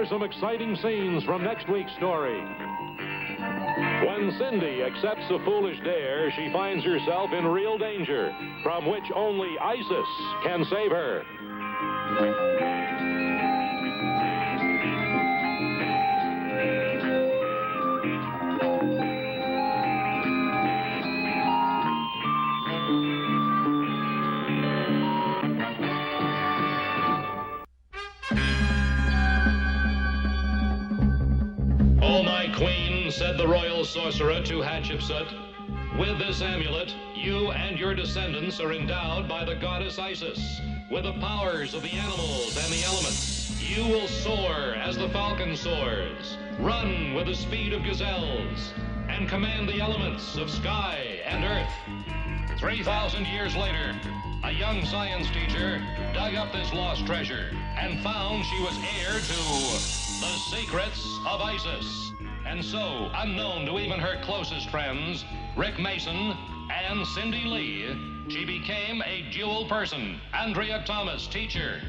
are some exciting scenes from next week's story. When Cindy accepts a foolish dare, she finds herself in real danger, from which only ISIS can save her. "O my queen," said the royal sorcerer to Hatshepsut, "with this amulet, you and your descendants are endowed by the goddess Isis with the powers of the animals and the elements. You will soar as the falcon soars, run with the speed of gazelles, and command the elements of sky and earth." 3,000 years later, a young science teacher dug up this lost treasure and found she was heir to the secrets of Isis. And so, unknown to even her closest friends, Rick Mason and Cindy Lee, she became a dual person. Andrea Thomas, teacher.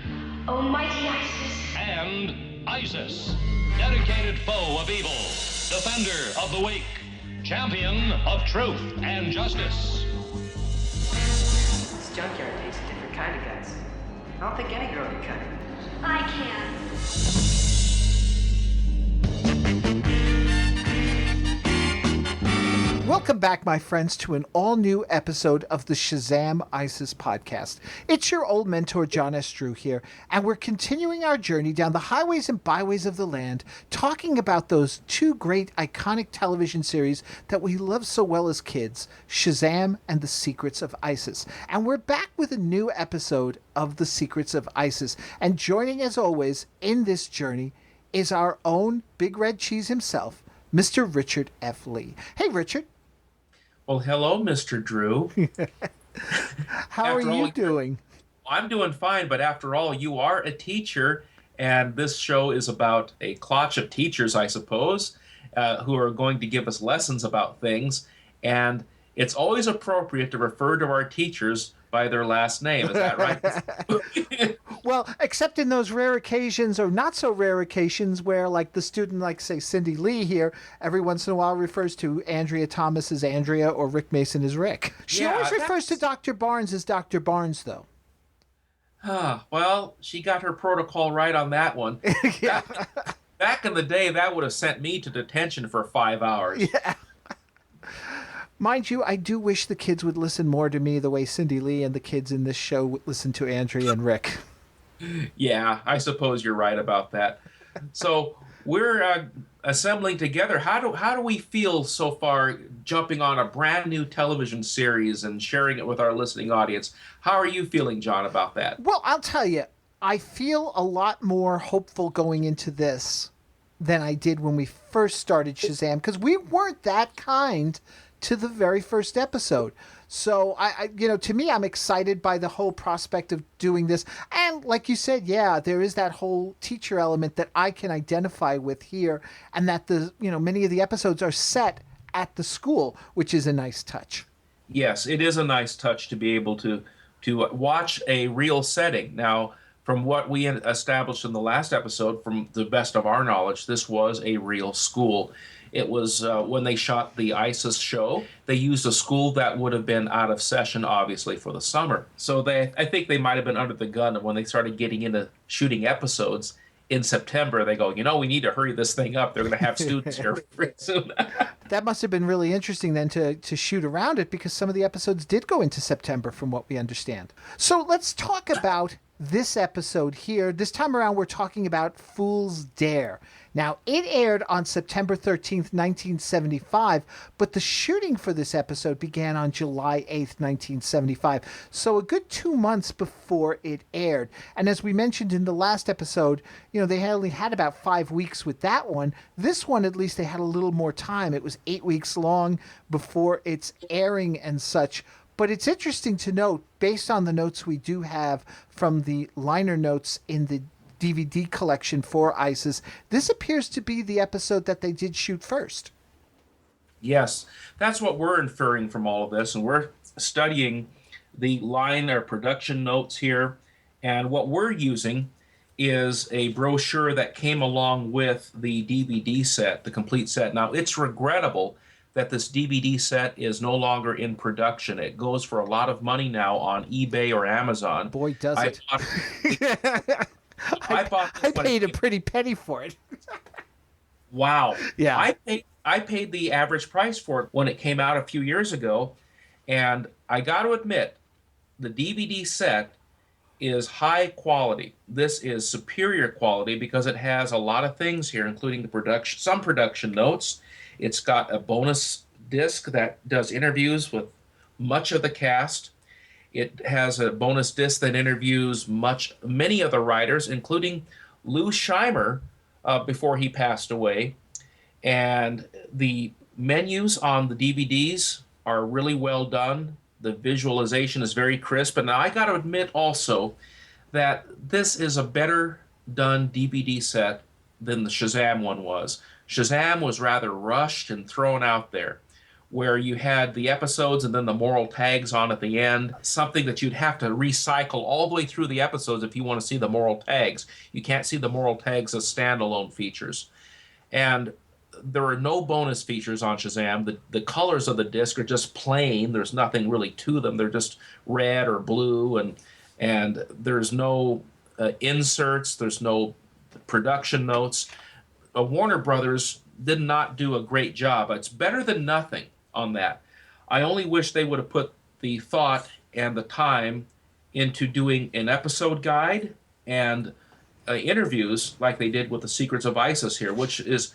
Almighty Isis. And Isis, dedicated foe of evil, defender of the weak, champion of truth and justice. This junkyard takes a different kind of guts. I don't think any girl can cut it. I can. Welcome back, my friends, to an all-new episode of the Shazam ISIS podcast. It's your old mentor, John S. Drew here, and we're continuing our journey down the highways and byways of the land, talking about those two great iconic television series that we loved so well as kids, Shazam and The Secrets of Isis. And we're back with a new episode of The Secrets of Isis. And joining, as always, in this journey is our own Big Red Cheese himself, Mr. Richard F. Lee. Hey, Richard. Well, hello, Mr. Drew. How are you doing? I'm doing fine, but after all, you are a teacher, and this show is about a clutch of teachers, I suppose, who are going to give us lessons about things, and it's always appropriate to refer to our teachers by their last name. Is that right? Well, except in those rare occasions or not so rare occasions where, like, the student, like, say, Cindy Lee here, every once in a while refers to Andrea Thomas as Andrea or Rick Mason as Rick. She always refers to Dr. Barnes as Dr. Barnes, though. Well, she got her protocol right on that one. Yeah. Back in the day, that would have sent me to detention for 5 hours. Yeah. Mind you, I do wish the kids would listen more to me the way Cindy Lee and the kids in this show would listen to Andrea and Rick. Yeah, I suppose you're right about that. So we're assembling together. How do we feel so far jumping on a brand new television series and sharing it with our listening audience? How are you feeling, John, about that? Well, I'll tell you, I feel a lot more hopeful going into this than I did when we first started Shazam, because we weren't that kind to the very first episode. So I to me, I'm excited by the whole prospect of doing this. And like you said, yeah, there is that whole teacher element that I can identify with here, and that many of the episodes are set at the school, which is a nice touch. Yes, it is a nice touch to be able to watch a real setting. Now, from what we established in the last episode, from the best of our knowledge, this was a real school. It was when they shot the ISIS show, they used a school that would have been out of session, obviously, for the summer. So I think they might have been under the gun when they started getting into shooting episodes in September. They go, we need to hurry this thing up. They're going to have students here pretty soon. That must have been really interesting then to shoot around it, because some of the episodes did go into September from what we understand. So let's talk about this episode here. This time around, we're talking about Fool's Dare. Now, it aired on September 13th, 1975, but the shooting for this episode began on July 8th, 1975, so a good 2 months before it aired. And as we mentioned in the last episode, they only had about 5 weeks with that one. This one, at least, they had a little more time. It was 8 weeks long before its airing and such. But it's interesting to note, based on the notes we do have from the liner notes in the DVD collection for ISIS, this appears to be the episode that they did shoot first. Yes, that's what we're inferring from all of this, and we're studying the line or production notes here, and what we're using is a brochure that came along with the DVD set, the complete set. Now, it's regrettable that this DVD set is no longer in production. It goes for a lot of money now on eBay or Amazon. Boy, does it. I paid a pretty penny for it. Wow. Yeah. I paid the average price for it when it came out a few years ago, and I got to admit, the DVD set is high quality. This is superior quality because it has a lot of things here, including some production notes. It's got a bonus disc that does interviews with much of the cast. It has a bonus disc that interviews many of the writers, including Lou Scheimer, before he passed away. And the menus on the DVDs are really well done. The visualization is very crisp. And I got to admit also that this is a better done DVD set than the Shazam one was. Shazam was rather rushed and thrown out there, where you had the episodes and then the moral tags on at the end, something that you'd have to recycle all the way through the episodes if you want to see the moral tags. You can't see the moral tags as standalone features. And there are no bonus features on Shazam. The colors of the disc are just plain. There's nothing really to them. They're just red or blue, and there's no inserts. There's no production notes. Warner Brothers did not do a great job. It's better than nothing on that. I only wish they would have put the thought and the time into doing an episode guide and interviews like they did with the Secrets of ISIS here, which is,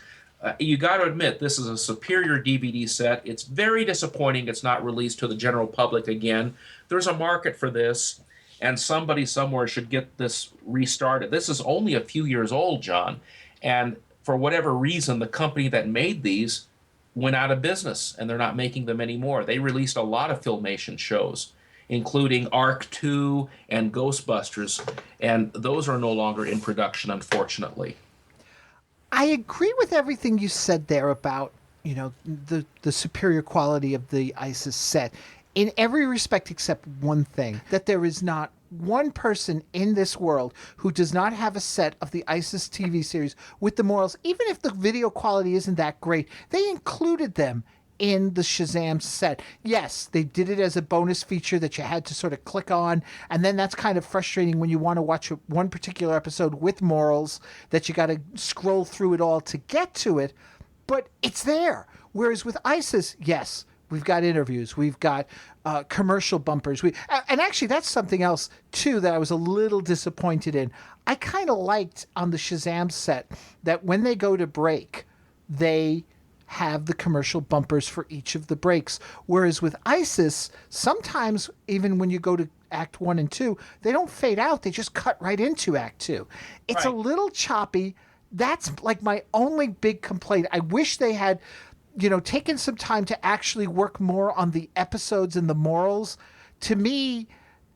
you got to admit, this is a superior DVD set. It's very disappointing it's not released to the general public again. There's a market for this, and somebody somewhere should get this restarted. This is only a few years old, John, and for whatever reason, the company that made these went out of business, and they're not making them anymore. They released a lot of Filmation shows, including Arc 2 and Ghostbusters, and those are no longer in production, unfortunately. I agree with everything you said there about, the superior quality of the ISIS set in every respect except one thing, that there is not one person in this world who does not have a set of the ISIS TV series with the morals. Even if the video quality isn't that great, they included them in the Shazam set. Yes, they did it as a bonus feature that you had to sort of click on, and then that's kind of frustrating when you want to watch one particular episode with morals that you got to scroll through it all to get to it, but it's there. Whereas with ISIS, yes, we've got interviews, we've got commercial bumpers. And actually, that's something else, too, that I was a little disappointed in. I kind of liked on the Shazam set that when they go to break, they have the commercial bumpers for each of the breaks. Whereas with ISIS, sometimes even when you go to Act 1 and 2, they don't fade out. They just cut right into Act 2. It's a little choppy. That's like my only big complaint. I wish they had taken some time to actually work more on the episodes and the morals. To me,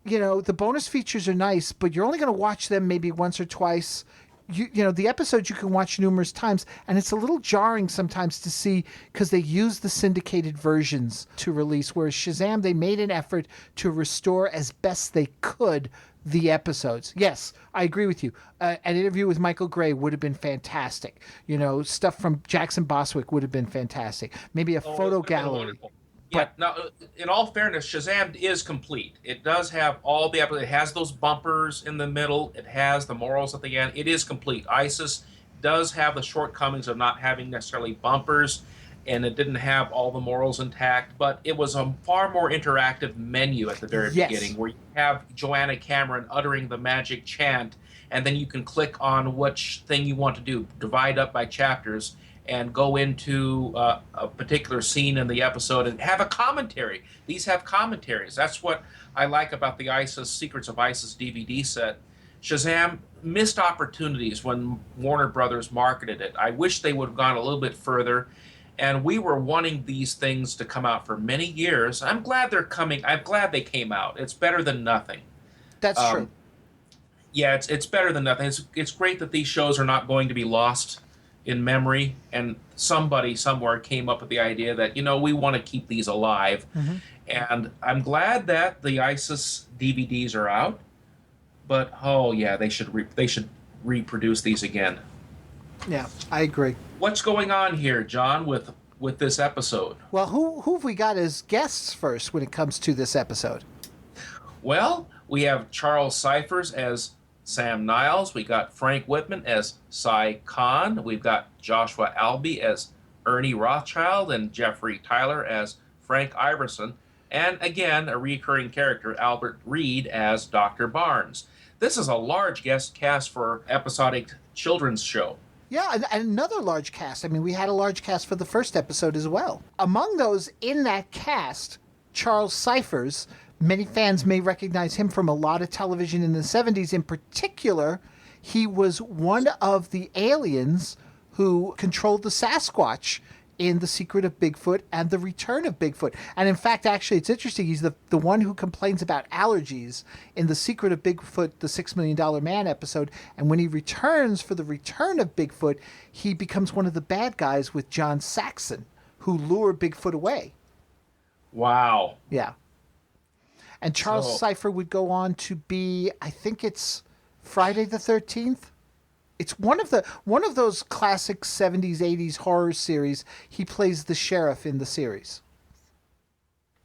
the bonus features are nice, but you're only going to watch them maybe once or twice. The episodes you can watch numerous times, and it's a little jarring sometimes to see because they use the syndicated versions to release, whereas Shazam, they made an effort to restore as best they could the episodes. Yes, I agree with you. An interview with Michael Gray would have been fantastic. Stuff from Jackson Boswick would have been fantastic. Maybe a photo gallery. Yeah, now, in all fairness, Shazam is complete. It does have all the episodes. It has those bumpers in the middle. It has the morals at the end. It is complete. ISIS does have the shortcomings of not having necessarily bumpers, and it didn't have all the morals intact, but it was a far more interactive menu at the very beginning, where you have Joanna Cameron uttering the magic chant, and then you can click on which thing you want to do, divide up by chapters, and go into a particular scene in the episode and have a commentary. These have commentaries. That's what I like about the Secrets of ISIS DVD set. Shazam missed opportunities when Warner Brothers marketed it. I wish they would have gone a little bit further, and we were wanting these things to come out for many years. I'm glad they're coming. I'm glad they came out. It's better than nothing. That's true. Yeah, it's better than nothing. It's great that these shows are not going to be lost in memory, and somebody somewhere came up with the idea that we want to keep these alive. Mm-hmm. And I'm glad that the ISIS DVDs are out, but they should reproduce these again. Yeah, I agree. What's going on here, John, with this episode? Well, who have we got as guests first when it comes to this episode? Well, we have Charles Cyphers as Sam Niles. We got Frank Whiteman as Cy Khan. We've got Joshua Albee as Ernie Rothchild and Jeffrey Tyler as Frank Iverson. And again, a recurring character, Albert Reed as Dr. Barnes. This is a large guest cast for episodic children's show. Yeah, and another large cast. I mean, we had a large cast for the first episode as well. Among those in that cast, Charles Cyphers, many fans may recognize him from a lot of television in the 70s. In particular, he was one of the aliens who controlled the Sasquatch in The Secret of Bigfoot and The Return of Bigfoot. And in fact, actually, it's interesting. He's the one who complains about allergies in The Secret of Bigfoot, the $6 Million Man episode. And when he returns for The Return of Bigfoot, he becomes one of the bad guys with John Saxon, who lure Bigfoot away. Wow. Yeah. And Charles Cypher would go on to be, I think it's Friday the 13th. It's one of those classic 70s, 80s horror series. He plays the sheriff in the series.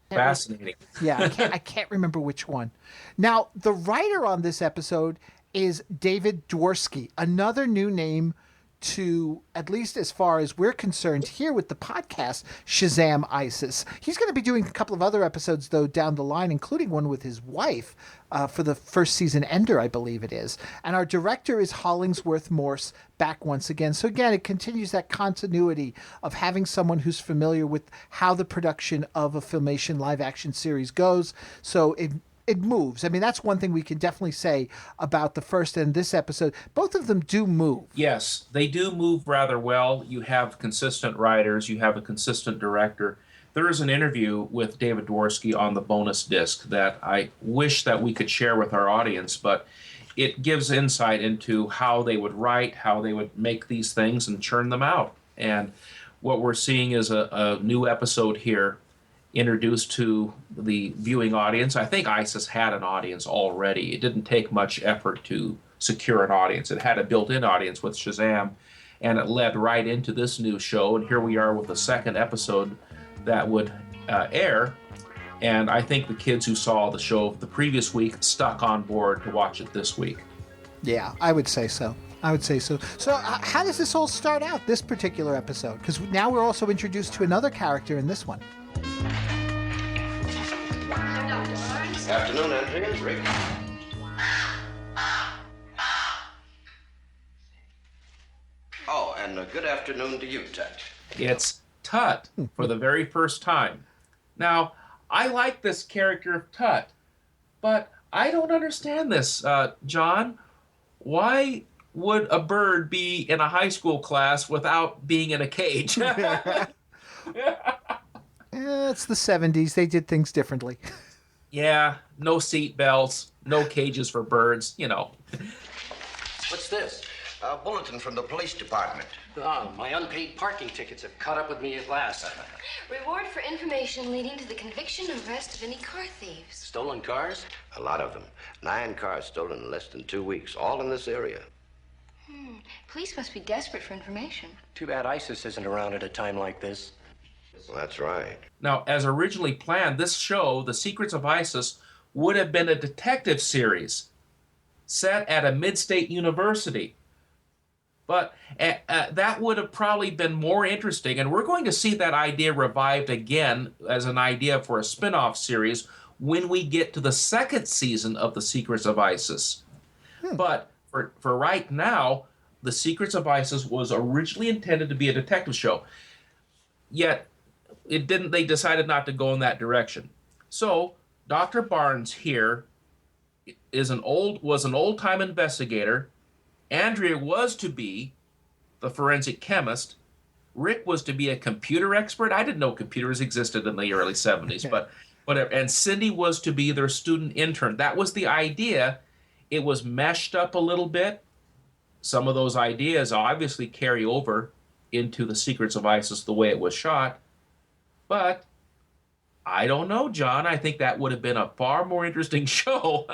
Fascinating. Yeah, I can't remember which one. Now, the writer on this episode is David Dworsky, another new name to, at least as far as we're concerned here with the podcast, Shazam ISIS. He's going to be doing a couple of other episodes, though, down the line, including one with his wife for the first season Ender, I believe it is. And our director is Hollingsworth Morse, back once again. So again, it continues that continuity of having someone who's familiar with how the production of a Filmation live-action series goes. So it moves. I mean, that's one thing we can definitely say about the first and this episode. Both of them do move. Yes, they do move rather well. You have consistent writers. You have a consistent director. There is an interview with David Dworsky on the bonus disc that I wish that we could share with our audience, but it gives insight into how they would write, how they would make these things and churn them out. And what we're seeing is a new episode here introduced to the viewing audience. I think ISIS had an audience already. It didn't take much effort to secure an audience. It had a built-in audience with Shazam, and it led right into this new show. And here we are with the second episode that would air. And I think the kids who saw the show the previous week stuck on board to watch it this week. Yeah, I would say so. So how does this all start out, this particular episode? Because now we're also introduced to another character in this one. Afternoon, Andrea. Rick. Oh, and good afternoon to you, Tut. It's Tut for the very first time. Now, I like this character of Tut, but I don't understand this, John. Why would a bird be in a high school class without being in a cage? It's the 70s. They did things differently. Yeah, no seat belts, no cages for birds, you know. What's this? A bulletin from the police department. Oh, my unpaid parking tickets have caught up with me at last. Reward for information leading to the conviction and arrest of any car thieves. Stolen cars? A lot of them. 9 cars stolen in less than 2 weeks, all in this area. Police must be desperate for information. Too bad ISIS isn't around at a time like this. Well, that's right. Now, as originally planned, this show, The Secrets of ISIS, would have been a detective series set at a mid-state university. But that would have probably been more interesting, and we're going to see that idea revived again as an idea for a spin-off series when we get to the second season of The Secrets of ISIS. But for right now, The Secrets of ISIS was originally intended to be a detective show. Yet, it didn't. They decided not to go in that direction. So, Dr. Barnes here was an old-time investigator. Andrea was to be the forensic chemist. Rick was to be a computer expert. I didn't know computers existed in the early 70s, but whatever. And Cindy was to be their student intern. That was the idea. It was meshed up a little bit. Some of those ideas obviously carry over into The Secrets of ISIS the way it was shot. But I don't know, John. I think that would have been a far more interesting show.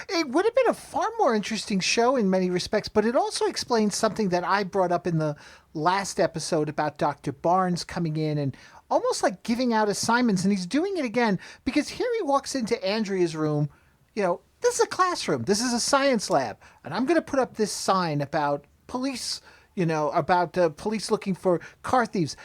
It would have been a far more interesting show in many respects, but it also explains something that I brought up in the last episode about Dr. Barnes coming in and almost like giving out assignments, and he's doing it again because here he walks into Andrea's room. This is a classroom. This is a science lab, and I'm going to put up this sign about police, about police looking for car thieves.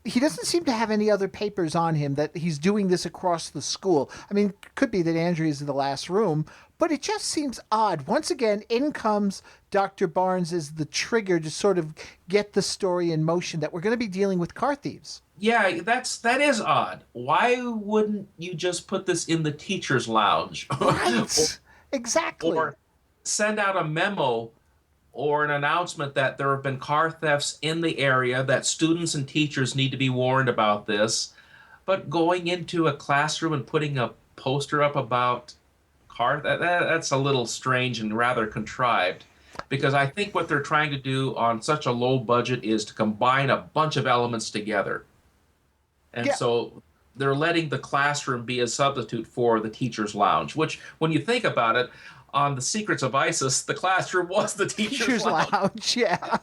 He doesn't seem to have any other papers on him that he's doing this across the school. I mean, it could be that Andrea's in the last room, but it just seems odd. Once again, in comes Dr. Barnes as the trigger to sort of get the story in motion that we're going to be dealing with car thieves. Yeah, that is odd. Why wouldn't you just put this in the teacher's lounge? Right. Exactly. Or send out a memo or an announcement that there have been car thefts in the area, that students and teachers need to be warned about this. But going into a classroom and putting a poster up about car, that's a little strange and rather contrived. Because I think what they're trying to do on such a low budget is to combine a bunch of elements together. And so they're letting the classroom be a substitute for the teacher's lounge, which, when you think about it, on The Secrets of ISIS, the classroom was the teacher's lounge. Yeah.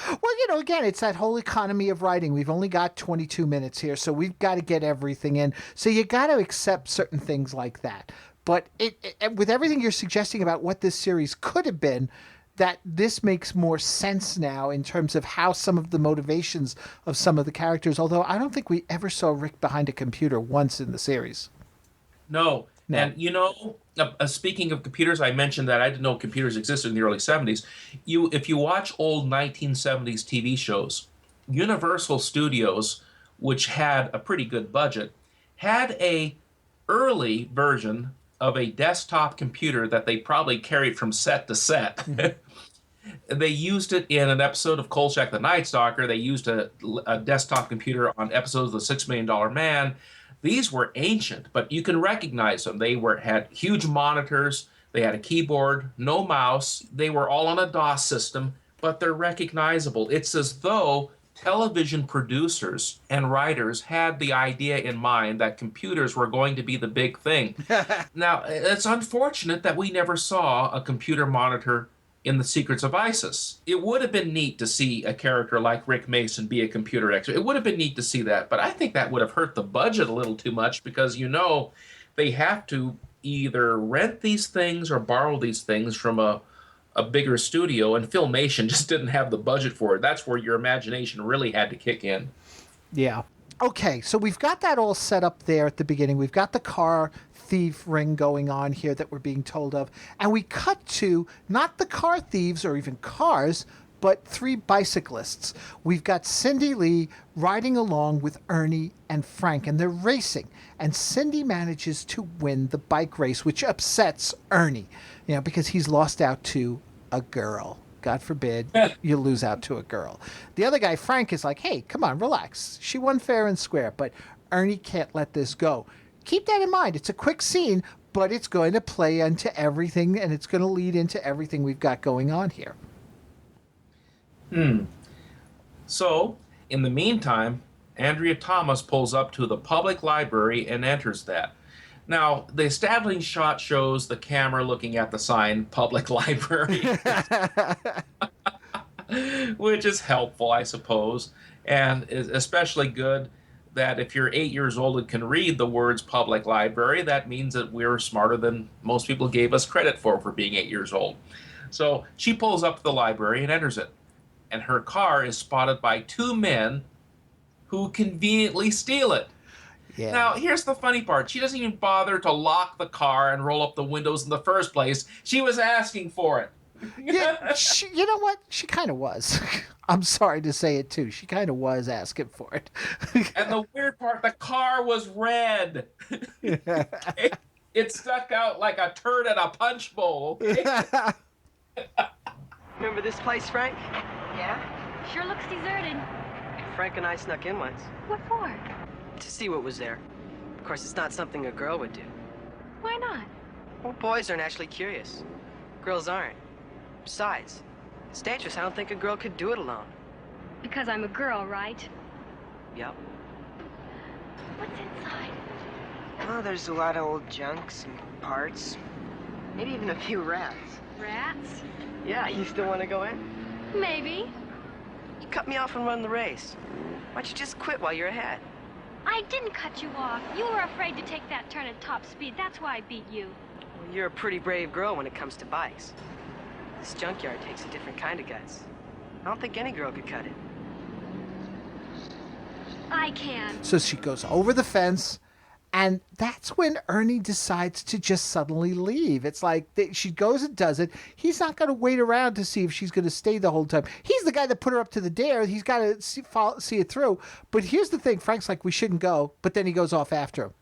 Well, again, it's that whole economy of writing. We've only got 22 minutes here, so we've got to get everything in. So you got to accept certain things like that. But with everything you're suggesting about what this series could have been, that this makes more sense now in terms of how some of the motivations of some of the characters, although I don't think we ever saw Rick behind a computer once in the series. No. And, speaking of computers, I mentioned that I didn't know computers existed in the early 70s. If you watch old 1970s TV shows, Universal Studios, which had a pretty good budget, had a early version of a desktop computer that they probably carried from set to set. Mm-hmm. They used it in an episode of Kolchak the Night Stalker. They used a desktop computer on episodes of The $6 Million Man. These were ancient, but you can recognize them. They had huge monitors. They had a keyboard, no mouse. They were all on a DOS system, but they're recognizable. It's as though television producers and writers had the idea in mind that computers were going to be the big thing. Now, it's unfortunate that we never saw a computer monitor in The Secrets of ISIS. It would have been neat to see a character like Rick Mason be a computer expert. It would have been neat to see that, but I think that would have hurt the budget a little too much because, they have to either rent these things or borrow these things from a bigger studio, and Filmation just didn't have the budget for it. That's where your imagination really had to kick in. Yeah. Okay, so we've got that all set up there at the beginning. We've got the car thief ring going on here that we're being told of. And we cut to not the car thieves or even cars, but 3 bicyclists. We've got Cindy Lee riding along with Ernie and Frank, and they're racing. And Cindy manages to win the bike race, which upsets Ernie, because he's lost out to a girl. God forbid you lose out to a girl. The other guy, Frank, is like, hey, come on, relax. She won fair and square, but Ernie can't let this go. Keep that in mind. It's a quick scene, but it's going to play into everything, and it's going to lead into everything we've got going on here. So, in the meantime, Andrea Thomas pulls up to the public library and enters that. Now, the establishing shot shows the camera looking at the sign, Public Library, which is helpful, I suppose, and is especially good that if you're 8 years old and can read the words Public Library, that means that we're smarter than most people gave us credit for being 8 years old. So she pulls up to the library and enters it, and her car is spotted by 2 men who conveniently steal it. Yeah. Now, here's the funny part. She doesn't even bother to lock the car and roll up the windows in the first place. She was asking for it. Yeah, you know what? She kind of was. I'm sorry to say it, too. She kind of was asking for it. And the weird part, the car was red. It stuck out like a turd at a punch bowl. Okay? Remember this place, Frank? Yeah? Sure looks deserted. Frank and I snuck in once. What for? To see what was there. Of course, it's not something a girl would do. Why not? Well, boys are naturally curious. Girls aren't. Besides, it's dangerous. I don't think a girl could do it alone. Because I'm a girl, right? Yep. What's inside? Oh, there's a lot of old junk, some parts. Maybe even a few rats. Rats? Yeah, you still want to go in? Maybe. You cut me off and run the race. Why don't you just quit while you're ahead? I didn't cut you off. You were afraid to take that turn at top speed. That's why I beat you. Well, you're a pretty brave girl when it comes to bikes. This junkyard takes a different kind of guts. I don't think any girl could cut it. I can. So she goes over the fence, and that's when Ernie decides to just suddenly leave. It's like she goes and does it. He's not going to wait around to see if she's going to stay the whole time. He's the guy that put her up to the dare. He's got to see it through. But here's the thing. Frank's like, we shouldn't go. But then he goes off after him.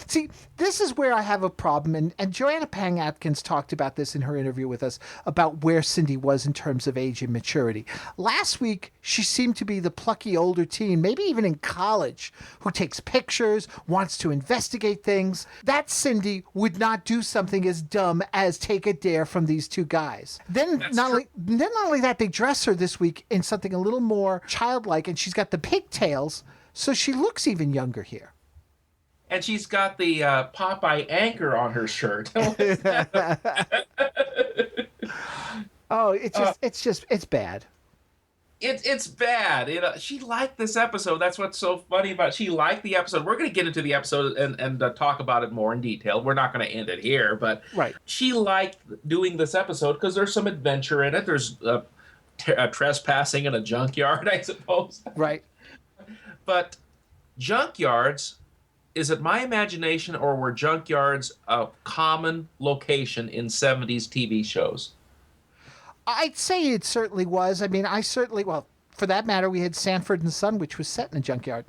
See, this is where I have a problem, and Joanna Pang Atkins talked about this in her interview with us about where Cindy was in terms of age and maturity. Last week, she seemed to be the plucky older teen, maybe even in college, who takes pictures, wants to investigate things. That Cindy would not do something as dumb as take a dare from these two guys. Then not only that, they dress her this week in something a little more childlike, and she's got the pigtails, so she looks even younger here. And she's got the Popeye anchor on her shirt. Oh, it's bad. It's bad. She liked this episode. That's what's so funny about it. She liked the episode. We're going to get into the episode and talk about it more in detail. We're not going to end it here, but right. She liked doing this episode because there's some adventure in it. There's trespassing in a junkyard, I suppose. Right. But junkyards, is it my imagination, or were junkyards a common location in 70s TV shows? I'd say it certainly was. I mean, well, for that matter, we had Sanford and Son, which was set in a junkyard.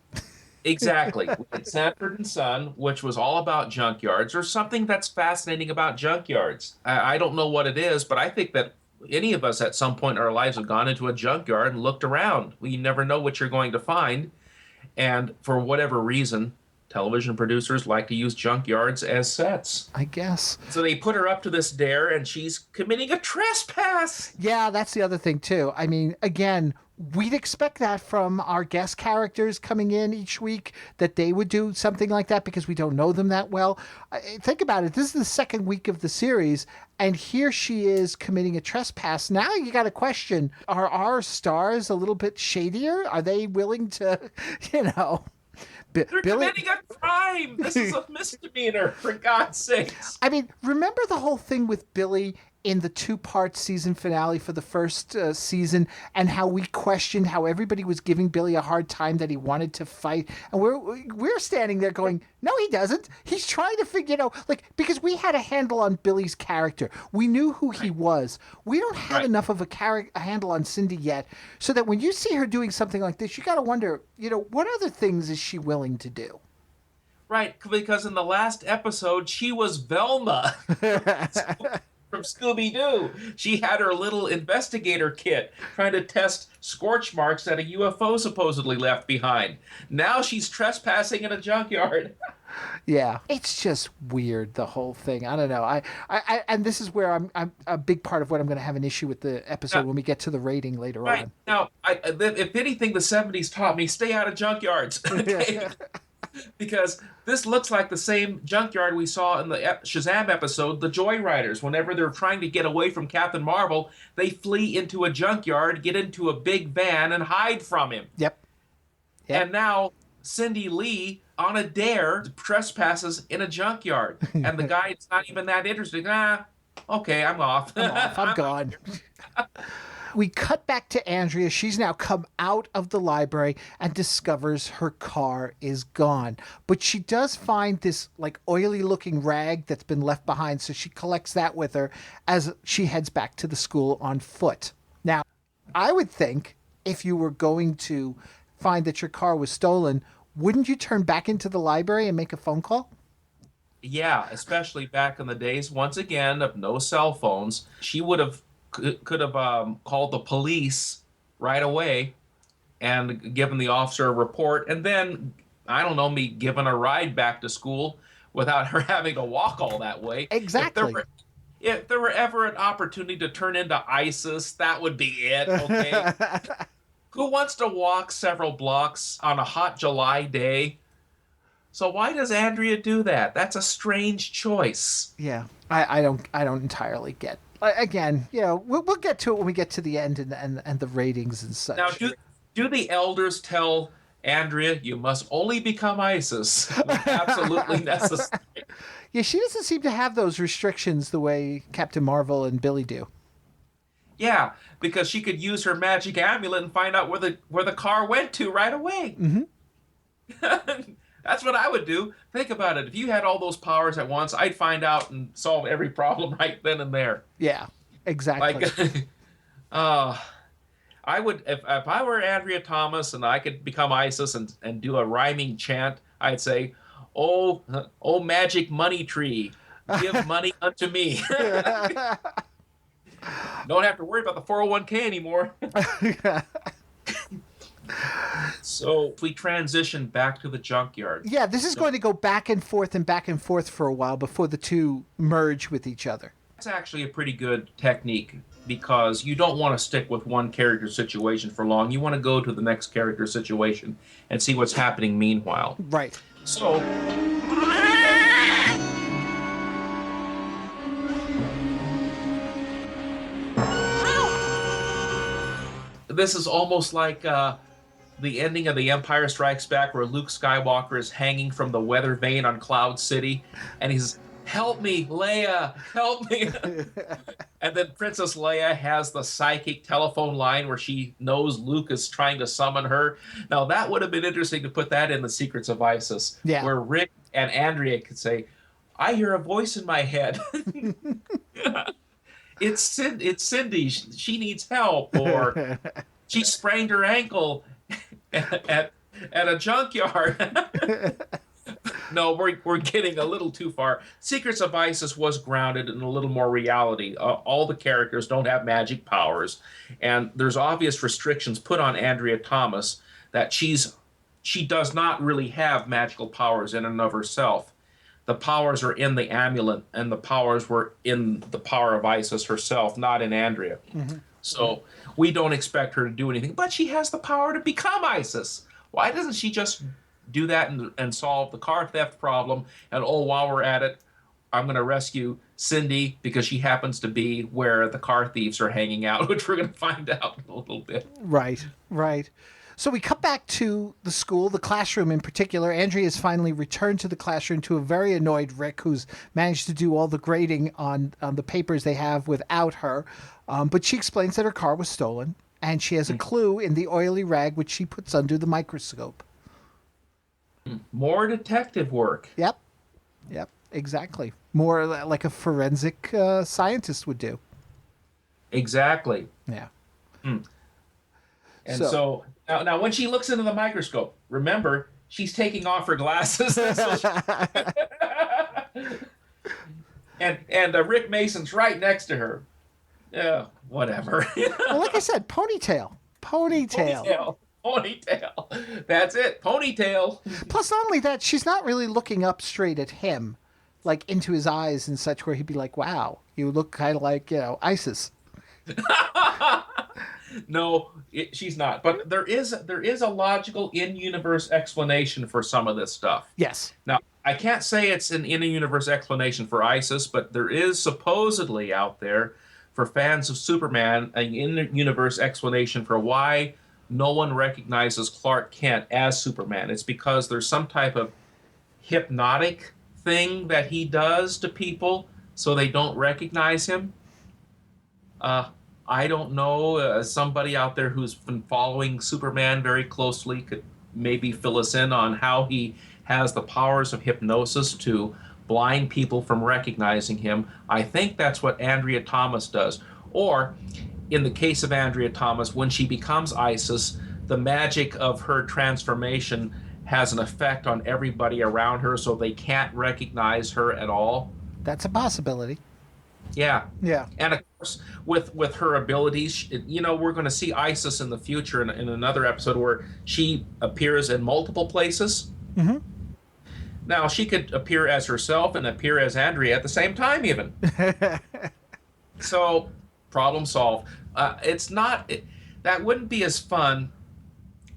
Exactly. We had Sanford and Son, which was all about junkyards. There's something that's fascinating about junkyards. I don't know what it is, but I think that any of us at some point in our lives have gone into a junkyard and looked around. You never know what you're going to find. And for whatever reason, television producers like to use junkyards as sets, I guess. So they put her up to this dare, and she's committing a trespass. Yeah, that's the other thing, too. I mean, again, we'd expect that from our guest characters coming in each week, that they would do something like that because we don't know them that well. Think about it. This is the second week of the series, and here she is committing a trespass. Now you got to question, are our stars a little bit shadier? Are they willing to, They're committing a crime. This is a misdemeanor, for God's sakes. I mean, remember the whole thing with Billy in the 2-part season finale for the first season, and how we questioned how everybody was giving Billy a hard time that he wanted to fight, and we're standing there going, no, he doesn't. He's trying to figure, because we had a handle on Billy's character. We knew who he was. We don't have enough of a handle on Cindy yet, so that when you see her doing something like this, you got to wonder, what other things is she willing to do? Right, because in the last episode, she was Velma. From Scooby-Doo. She had her little investigator kit trying to test scorch marks that a UFO supposedly left behind. Now she's trespassing in a junkyard. Yeah, it's just weird, the whole thing. I don't know. I and this is where I'm a big part of what I'm going to have an issue with the episode when we get to the rating later on. Now, if anything, the 70s taught me, stay out of junkyards. Okay? Because this looks like the same junkyard we saw in the Shazam episode, the Joyriders. Whenever they're trying to get away from Captain Marvel, they flee into a junkyard, get into a big van, and hide from him. Yep. And now Cindy Lee, on a dare, trespasses in a junkyard. And the guy's not even that interested. Okay, I'm off. I'm gone. We cut back to Andrea. She's now come out of the library and discovers her car is gone. But she does find this oily looking rag that's been left behind. So she collects that with her as she heads back to the school on foot. Now, I would think if you were going to find that your car was stolen, wouldn't you turn back into the library and make a phone call? Yeah, especially back in the days, once again, of no cell phones. She could have called the police right away and given the officer a report, and then, I don't know, me giving a ride back to school without her having to walk all that way. Exactly. If there were ever an opportunity to turn into ISIS, that would be it, okay? Who wants to walk several blocks on a hot July day? So why does Andrea do that? That's a strange choice. Yeah, I don't entirely get. Again, we'll get to it when we get to the end and the ratings and such. Now, do the elders tell Andrea, you must only become Isis? Absolutely necessary. Yeah, she doesn't seem to have those restrictions the way Captain Marvel and Billy do. Yeah, because she could use her magic amulet and find out where the car went to right away. Mm-hmm. That's what I would do. Think about it. If you had all those powers at once, I'd find out and solve every problem right then and there. Yeah, exactly. I would, if I were Andrea Thomas and I could become Isis and do a rhyming chant, I'd say, "Oh magic money tree, give money unto me." Don't have to worry about the 401k anymore. So if we transition back to the junkyard. Yeah, this is going to go back and forth for a while before the two merge with each other. That's actually a pretty good technique because you don't want to stick with one character situation for long. You want to go to the next character situation and see what's happening meanwhile. Right. So... this is almost like the ending of The Empire Strikes Back where Luke Skywalker is hanging from the weather vane on Cloud City and he's, "Help me, Leia, help me." And then Princess Leia has the psychic telephone line where she knows Luke is trying to summon her. Now that would have been interesting to put that in The Secrets of Isis, where Rick and Andrea could say, "I hear a voice in my head." It's Cindy. She needs help, or she sprained her ankle at a junkyard. No, we're getting a little too far. Secrets of Isis was grounded in a little more reality. All the characters don't have magic powers, and there's obvious restrictions put on Andrea Thomas that she does not really have magical powers in and of herself. The powers are in the amulet, and the powers were in the power of Isis herself, not in Andrea. Mm-hmm. So we don't expect her to do anything, but she has the power to become Isis. Why doesn't she just do that and solve the car theft problem? And while we're at it, I'm going to rescue Cindy because she happens to be where the car thieves are hanging out, which we're going to find out in a little bit. Right. So we cut back to the school, the classroom in particular. Andrea has finally returned to the classroom to a very annoyed Rick, who's managed to do all the grading on the papers they have without her. But she explains that her car was stolen, and she has a clue in the oily rag, which she puts under the microscope. More detective work. Yep, exactly. More like a forensic scientist would do. Exactly. Yeah. And so now when she looks into the microscope, remember, she's taking off her glasses. and Rick Mason's right next to her. Yeah, whatever. Well, like I said, ponytail. That's it, ponytail. Plus, not only that, she's not really looking up straight at him, like into his eyes and such, where he'd be like, "Wow, you look kind of like, Isis." No, she's not. But there is a logical in-universe explanation for some of this stuff. Yes. Now, I can't say it's an in-universe explanation for Isis, but there is supposedly out there for fans of Superman an in-universe explanation for why no one recognizes Clark Kent as Superman. It's because there's some type of hypnotic thing that he does to people so they don't recognize him. I don't know. Somebody out there who's been following Superman very closely could maybe fill us in on how he has the powers of hypnosis to blind people from recognizing him. I think that's what Andrea Thomas does. Or, in the case of Andrea Thomas, when she becomes Isis, the magic of her transformation has an effect on everybody around her so they can't recognize her at all. That's a possibility. Yeah. Yeah. And of course, with her abilities, we're going to see Isis in the future in another episode where she appears in multiple places. Mm-hmm. Now, she could appear as herself and appear as Andrea at the same time, even. So, problem solved. That wouldn't be as fun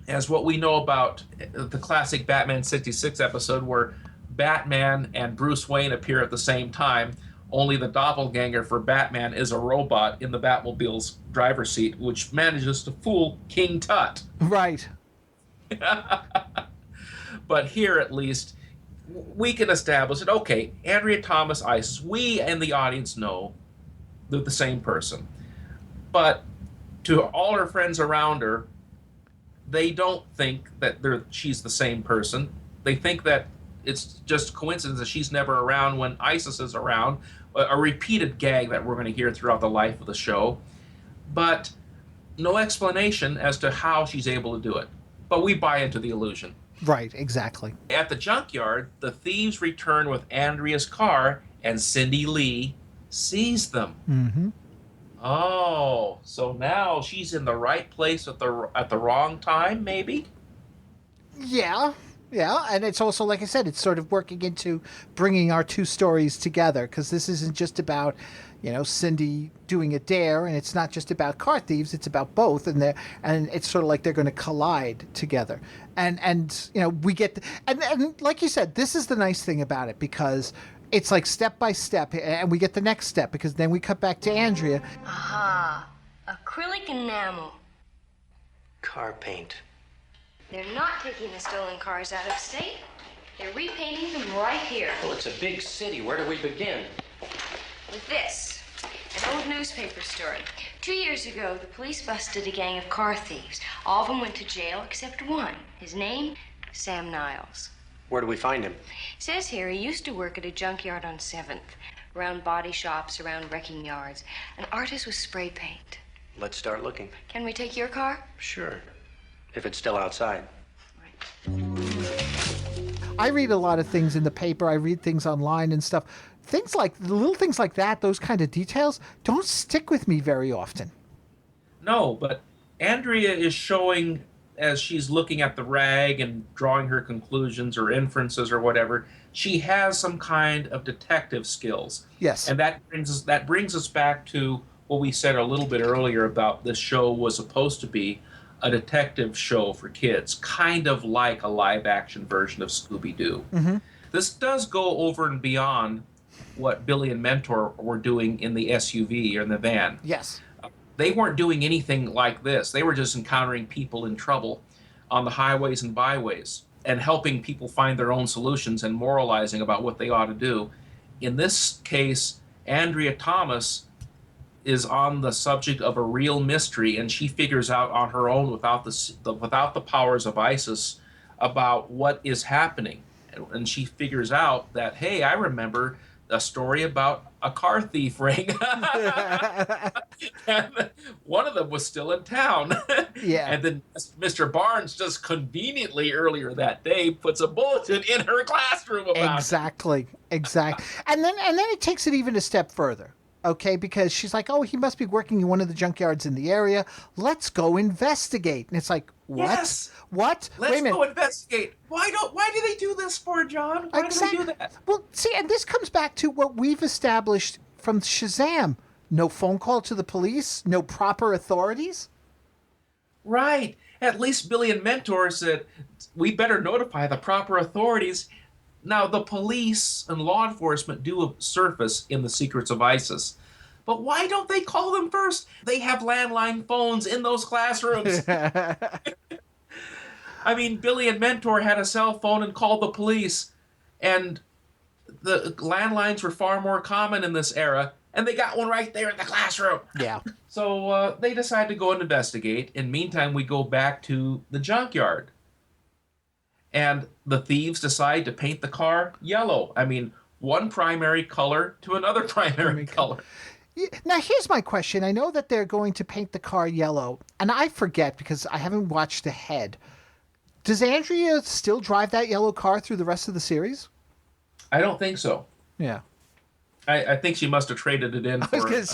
as what we know about the classic Batman 66 episode where Batman and Bruce Wayne appear at the same time, only the doppelganger for Batman is a robot in the Batmobile's driver's seat, which manages to fool King Tut. Right. But here, at least, we can establish that, okay, Andrea Thomas Isis, we and the audience know they're the same person. But to all her friends around her, they don't think that she's the same person. They think that it's just coincidence that she's never around when Isis is around, a repeated gag that we're going to hear throughout the life of the show. But no explanation as to how she's able to do it. But we buy into the illusion. Right, exactly. At the junkyard, the thieves return with Andrea's car, and Cindy Lee sees them. Mm-hmm. Oh, so now she's in the right place at the wrong time, maybe? Yeah, and it's also, like I said, it's sort of working into bringing our two stories together, because this isn't just about, Cindy doing a dare, and it's not just about car thieves, it's about both, and it's sort of like they're going to collide together. And we get, and like you said, this is the nice thing about it, because it's like step by step, and we get the next step, because then we cut back to Andrea. Aha, acrylic enamel. Car paint. They're not taking the stolen cars out of state. They're repainting them right here. Well, it's a big city. Where do we begin? With this, an old newspaper story. 2 years ago, the police busted a gang of car thieves. All of them went to jail except one. His name, Sam Niles. Where do we find him? It says here he used to work at a junkyard on 7th, around body shops, around wrecking yards. An artist with spray paint. Let's start looking. Can we take your car? Sure. If it's still outside. I read a lot of things in the paper. I read things online and stuff. Little things like that, those kind of details, don't stick with me very often. No, but Andrea is showing, as she's looking at the rag and drawing her conclusions or inferences or whatever, she has some kind of detective skills. Yes. And that brings us back to what we said a little bit earlier about this show was supposed to be a detective show for kids, kind of like a live-action version of Scooby-Doo. Mm-hmm. This does go over and beyond what Billy and Mentor were doing in the SUV or in the van. Yes. They weren't doing anything like this. They were just encountering people in trouble on the highways and byways and helping people find their own solutions and moralizing about what they ought to do. In this case, Andrea Thomas is on the subject of a real mystery, and she figures out on her own without the powers of Isis about what is happening. And she figures out that, hey, I remember a story about a car thief ring. And one of them was still in town. Yeah. And then Mr. Barnes just conveniently earlier that day puts a bulletin in her classroom about Exactly. And then it takes it even a step further. Okay, because she's like, oh, he must be working in one of the junkyards in the area. Let's go investigate. And it's like, what? Yes. What? Let's Wait a minute. go investigate. Why do they do this for, John? Why do they do that? Well, see, and this comes back to what we've established from Shazam. No phone call to the police, no proper authorities. Right. At least Billy and Mentor said, we better notify the proper authorities. Now, the police and law enforcement do surface in the secrets of ISIS. But why don't they call them first? They have landline phones in those classrooms. I mean, Billy and Mentor had a cell phone and called the police. And the landlines were far more common in this era. And they got one right there in the classroom. Yeah. So they decide to go and investigate. In the meantime, we go back to the junkyard. And the thieves decide to paint the car yellow. I mean, one primary color to another primary color. Now, here's my question. I know that they're going to paint the car yellow, and I forget because I haven't watched ahead. Does Andrea still drive that yellow car through the rest of the series? I don't think so. Yeah. I think she must have traded it in for...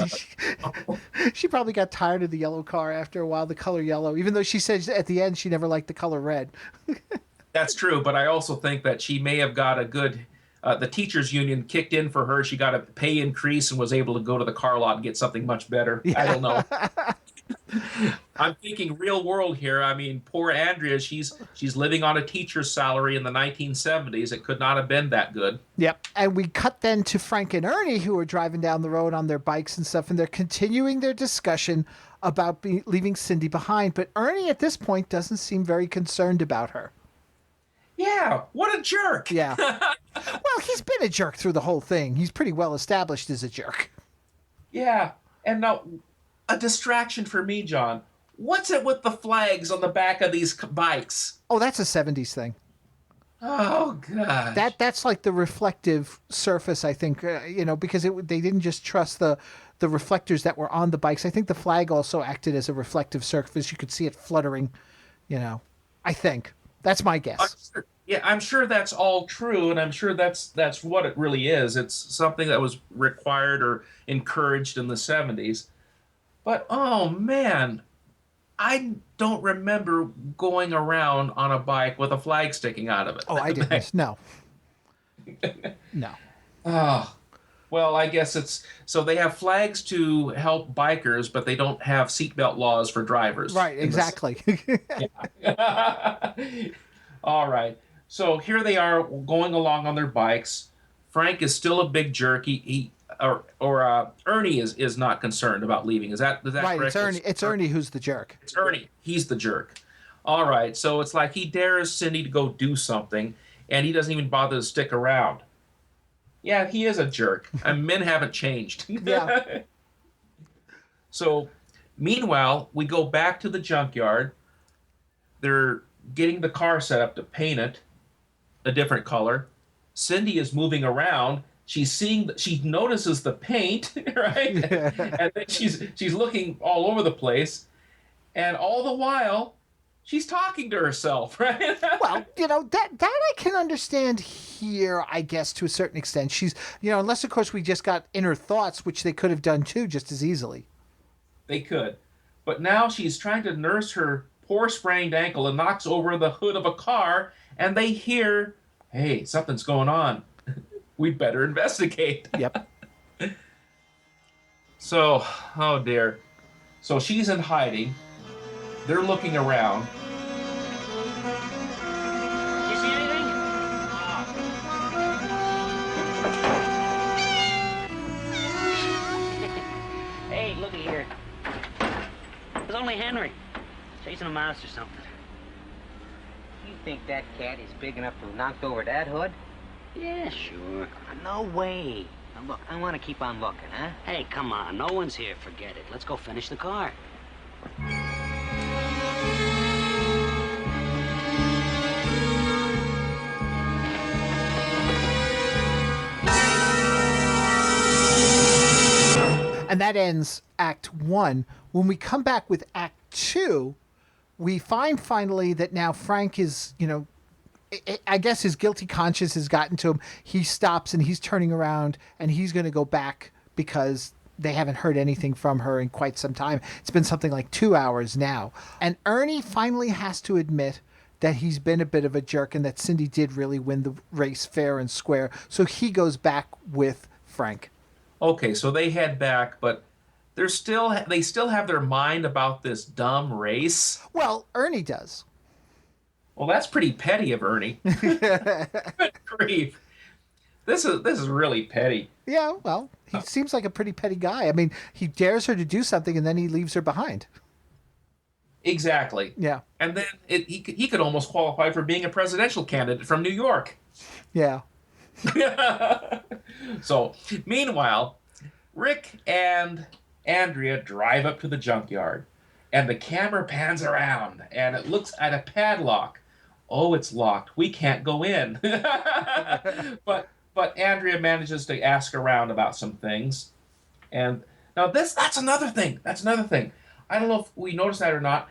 She probably got tired of the yellow car after a while, the color yellow, even though she said at the end she never liked the color red. That's true, but I also think that she may have got a good... the teachers union kicked in for her. She got a pay increase and was able to go to the car lot and get something much better. Yeah. I don't know. I'm thinking real world here. I mean, poor Andrea, she's living on a teacher's salary in the 1970s. It could not have been that good. Yep. And we cut then to Frank and Ernie, who are driving down the road on their bikes and stuff, and they're continuing their discussion about leaving Cindy behind. But Ernie, at this point, doesn't seem very concerned about her. Yeah, what a jerk. Yeah. Well, he's been a jerk through the whole thing. He's pretty well established as a jerk. Yeah. And now, a distraction for me, John. What's it with the flags on the back of these bikes? Oh, that's a 70s thing. Oh, God. That's like the reflective surface, I think, because they didn't just trust the reflectors that were on the bikes. I think the flag also acted as a reflective surface. You could see it fluttering, I think. That's my guess. I'm sure that's all true, and I'm sure that's what it really is. It's something that was required or encouraged in the 70s. But, oh, man, I don't remember going around on a bike with a flag sticking out of it. Oh, I didn't. No. No. Oh, well, I guess so they have flags to help bikers, but they don't have seatbelt laws for drivers. Right, exactly. All right. So here they are going along on their bikes. Frank is still a big jerk. Ernie is not concerned about leaving. Is that right? correct? It's Ernie who's the jerk. It's Ernie. He's the jerk. All right. So it's like he dares Cindy to go do something, and he doesn't even bother to stick around. Yeah, he is a jerk. And men haven't changed. Yeah. So, meanwhile, we go back to the junkyard. They're getting the car set up to paint it a different color. Cindy is moving around. She notices the paint, right? Yeah. And then she's looking all over the place, and all the while she's talking to herself, right? Well, that I can understand here, I guess, to a certain extent. She's, unless of course we just got inner thoughts, which they could have done too, just as easily. They could, but now she's trying to nurse her poor sprained ankle and knocks over the hood of a car, and they hear, "Hey, something's going on. We'd better investigate." Yep. So, oh dear. So she's in hiding. They're looking around. You see anything? Hey, looky here. It's only Henry. Chasing a mouse or something. You think that cat is big enough to have knocked over that hood? Yeah, sure. No way. Now look, I want to keep on looking, huh? Hey, come on. No one's here. Forget it. Let's go finish the car. And that ends Act 1. When we come back with Act 2, we find finally that now Frank is, I guess his guilty conscience has gotten to him. He stops and he's turning around and he's going to go back because they haven't heard anything from her in quite some time. It's been something like 2 hours now. And Ernie finally has to admit that he's been a bit of a jerk and that Cindy did really win the race fair and square. So he goes back with Frank. Okay, so they head back, but they still have their mind about this dumb race. Well, Ernie does. Well, that's pretty petty of Ernie. Good grief. This is really petty. Yeah, well, he seems like a pretty petty guy. I mean, he dares her to do something and then he leaves her behind. Exactly. Yeah. And then he could almost qualify for being a presidential candidate from New York. Yeah. So, meanwhile, Rick and Andrea drive up to the junkyard, and the camera pans around, and it looks at a padlock. Oh, it's locked. We can't go in. But Andrea manages to ask around about some things. And now that's another thing. I don't know if we noticed that or not.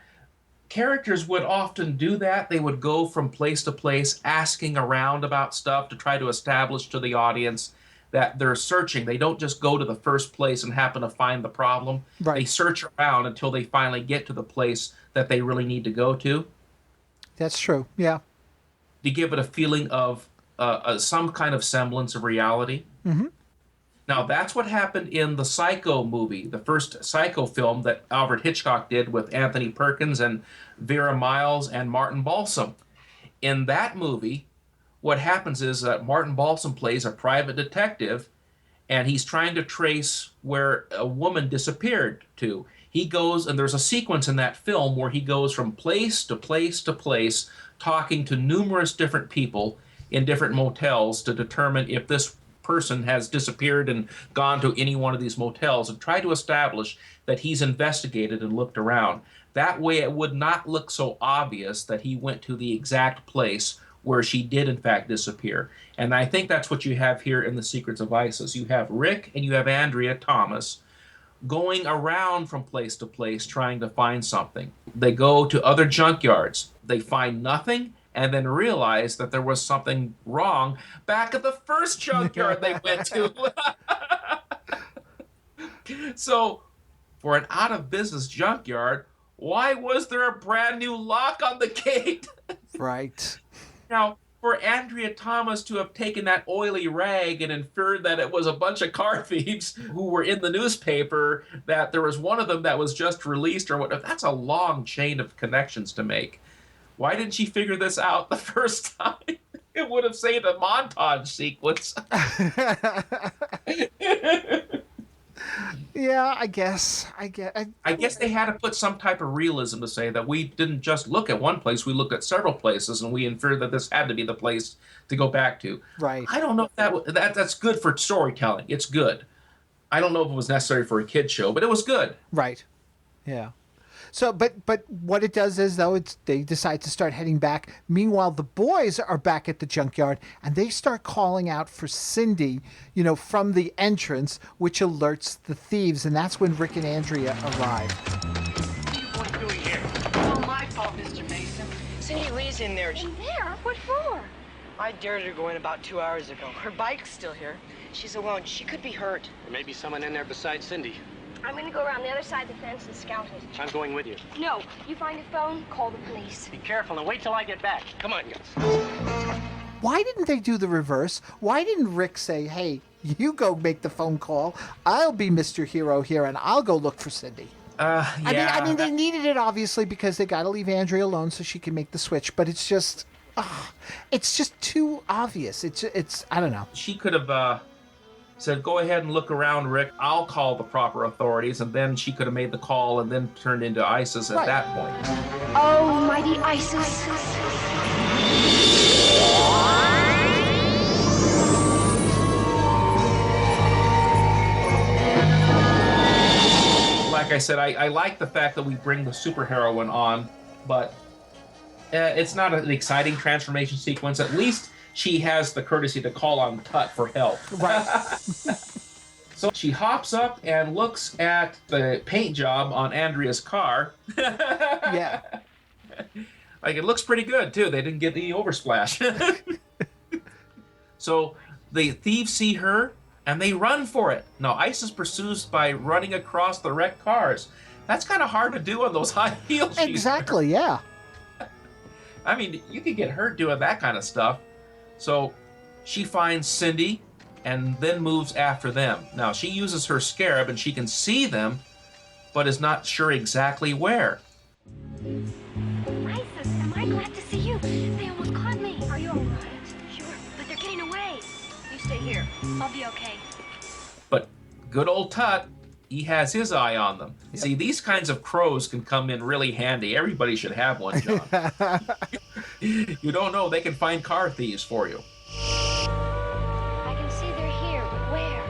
Characters would often do that. They would go from place to place asking around about stuff to try to establish to the audience that they're searching. They don't just go to the first place and happen to find the problem. Right. They search around until they finally get to the place that they really need to go to. That's true, yeah. To give it a feeling of some kind of semblance of reality. Mm-hmm. Now, that's what happened in the Psycho movie, the first Psycho film that Alfred Hitchcock did with Anthony Perkins and Vera Miles and Martin Balsam. In that movie, what happens is that Martin Balsam plays a private detective, and he's trying to trace where a woman disappeared to. He goes, and there's a sequence in that film where he goes from place to place to place, talking to numerous different people in different motels to determine if this person has disappeared and gone to any one of these motels, and try to establish that he's investigated and looked around. That way it would not look so obvious that he went to the exact place where she did in fact disappear. And I think that's what you have here in The Secrets of Isis. You have Rick and you have Andrea Thomas going around from place to place trying to find something. They go to other junkyards. They find nothing and then realize that there was something wrong back at the first junkyard they went to. So, for an out-of-business junkyard, why was there a brand new lock on the gate? Right. Now, for Andrea Thomas to have taken that oily rag and inferred that it was a bunch of car thieves who were in the newspaper, that there was one of them that was just released or whatever, that's a long chain of connections to make. Why didn't she figure this out the first time? It would have saved a montage sequence. Yeah, I guess they had to put some type of realism to say that we didn't just look at one place, we looked at several places, and we inferred that this had to be the place to go back to. Right. I don't know if that's good for storytelling. It's good. I don't know if it was necessary for a kid show, but it was good. Right. Yeah. So, but what it does is, though, they decide to start heading back. Meanwhile, the boys are back at the junkyard, and they start calling out for Cindy, from the entrance, which alerts the thieves, and that's when Rick and Andrea arrive. What are you boys doing here? It's all my fault, Mr. Mason. Cindy Lee's in there. In there? What for? I dared her to go in about 2 hours ago. Her bike's still here. She's alone. She could be hurt. There may be someone in there besides Cindy. I'm gonna go around the other side of the fence and scout it. I'm going with you. No, you find a phone, call the police. Be careful and wait till I get back. Come on, guys. Why didn't they do the reverse? Why didn't Rick say, hey, you go make the phone call, I'll be Mr. Hero here, and I'll go look for Cindy? Yeah. I mean, they needed it, obviously, because they got to leave Andrea alone so she can make the switch, but it's just too obvious. It's I don't know. She could have said, go ahead and look around, Rick. I'll call the proper authorities, and then she could have made the call and then turned into ISIS at that point. Oh, mighty ISIS. Like I said, I like the fact that we bring the superheroine on, but it's not an exciting transformation sequence. At least she has the courtesy to call on Tut for help. Right. So she hops up and looks at the paint job on Andrea's car. Yeah. Like, it looks pretty good, too. They didn't get the oversplash. So the thieves see her, and they run for it. Now, ISIS pursues by running across the wrecked cars. That's kind of hard to do on those high heels. Exactly, yeah. I mean, you could get hurt doing that kind of stuff. So she finds Cindy and then moves after them. Now, she uses her scarab and she can see them, but is not sure exactly where. ISIS, am I glad to see you? They almost caught me. Are you all right? Sure, but they're getting away. You stay here. I'll be okay. But good old Tut, he has his eye on them. Yep. See, these kinds of crows can come in really handy. Everybody should have one, John. You don't know, they can find car thieves for you. I can see they're here, but where?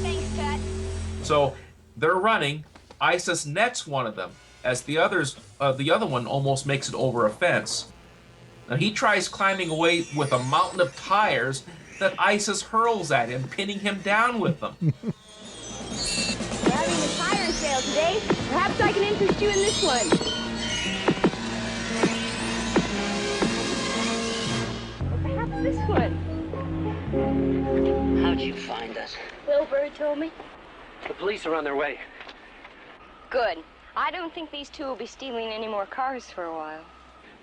Thanks, Tut. So they're running. ISIS nets one of them, as the other one almost makes it over a fence. Now he tries climbing away with a mountain of tires that ISIS hurls at him, pinning him down with them. We're having a tire sale today. Perhaps I can interest you in this one. Or perhaps this one. How'd you find us? Wilbur told me. The police are on their way. Good. I don't think these two will be stealing any more cars for a while.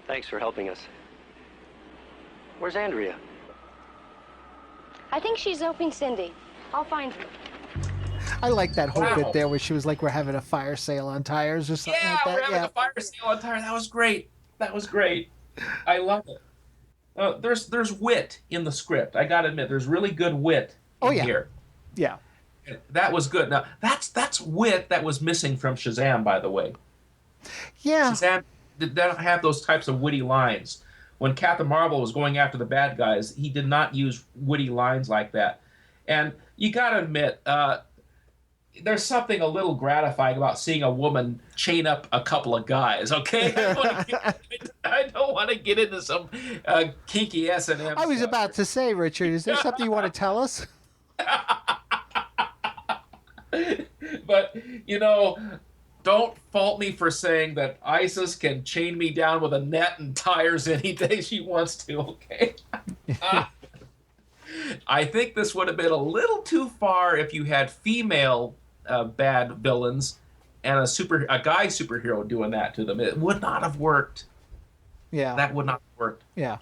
Thanks for helping us. Where's Andrea? I think she's helping Cindy. I'll find her. I like that whole bit there where she was like, we're having a fire sale on tires or something like that. We're having a fire sale on tires. That was great. I love it. There's wit in the script. I got to admit, there's really good wit in here. Yeah. That was good. Now, that's wit that was missing from Shazam, by the way. Yeah. Shazam did not have those types of witty lines. When Captain Marvel was going after the bad guys, he did not use witty lines like that. And you got to admit, there's something a little gratifying about seeing a woman chain up a couple of guys, okay? I don't want to get into some kinky S&M I was stuff. about to say, Richard, is there something you want to tell us? But, don't fault me for saying that Isis can chain me down with a net and tires any day she wants to, okay? I think this would have been a little too far if you had female bad villains and a guy superhero doing that to them. It would not have worked. Yeah. That would not have worked. Yeah.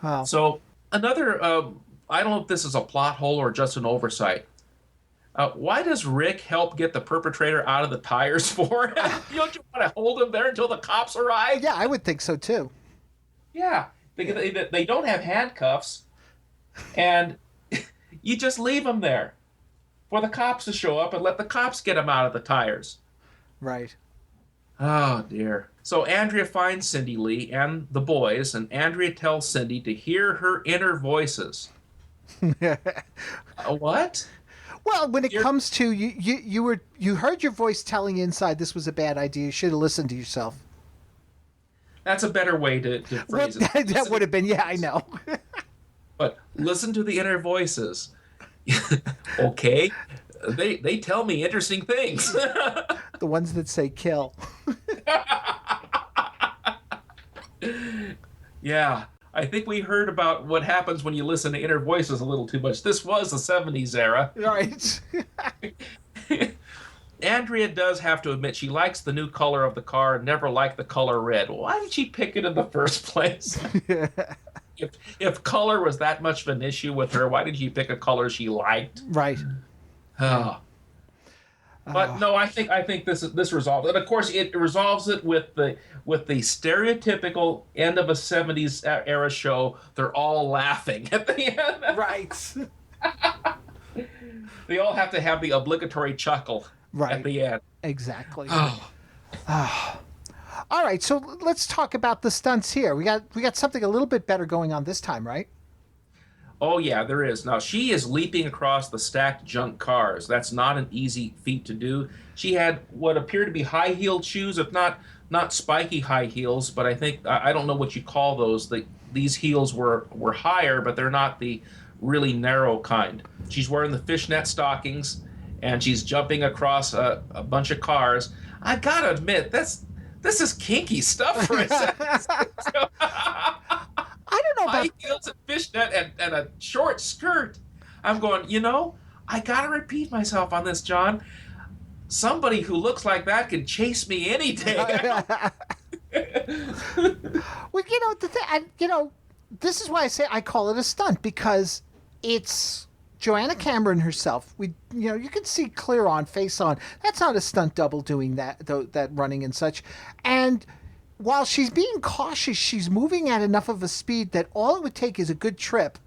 Wow. So another, I don't know if this is a plot hole or just an oversight. Why does Rick help get the perpetrator out of the tires for him? Don't you want to hold him there until the cops arrive? Yeah, I would think so too. Yeah. They don't have handcuffs, and you just leave him there for the cops to show up and let the cops get him out of the tires. Right. Oh, dear. So Andrea finds Cindy Lee and the boys, and Andrea tells Cindy to hear her inner voices. What? Well, when it comes to you heard your voice telling you inside this was a bad idea. You should have listened to yourself. That's a better way to phrase it. That would have been, yeah, I know. But listen to the inner voices. Okay, they tell me interesting things. The ones that say kill. Yeah. I think we heard about what happens when you listen to inner voices a little too much. This was the 70s era. Right. Andrea does have to admit she likes the new color of the car and never liked the color red. Why did she pick it in the first place? If color was that much of an issue with her, why did she pick a color she liked? Right. Oh. But no, I think this resolves it. And of course, it resolves it with the stereotypical end of a 70s era show. They're all laughing at the end. Right. They all have to have the obligatory chuckle at the end. Exactly. Oh. All right, so let's talk about the stunts here. We got something a little bit better going on this time, right? Oh, yeah, there is. Now, she is leaping across the stacked junk cars. That's not an easy feat to do. She had what appear to be high-heeled shoes, if not spiky high heels, but I don't know what you call those. These heels were higher, but they're not the really narrow kind. She's wearing the fishnet stockings, and she's jumping across a bunch of cars. I gotta admit, this is kinky stuff for a second. I don't know about high heels and fishnet and a short skirt. I'm going, I gotta repeat myself on this, John. Somebody who looks like that can chase me any day. Well, this is why I say I call it a stunt, because it's Joanna Cameron herself. You can see clear on, face on. That's not a stunt double doing that running and such. And while she's being cautious, she's moving at enough of a speed that all it would take is a good trip,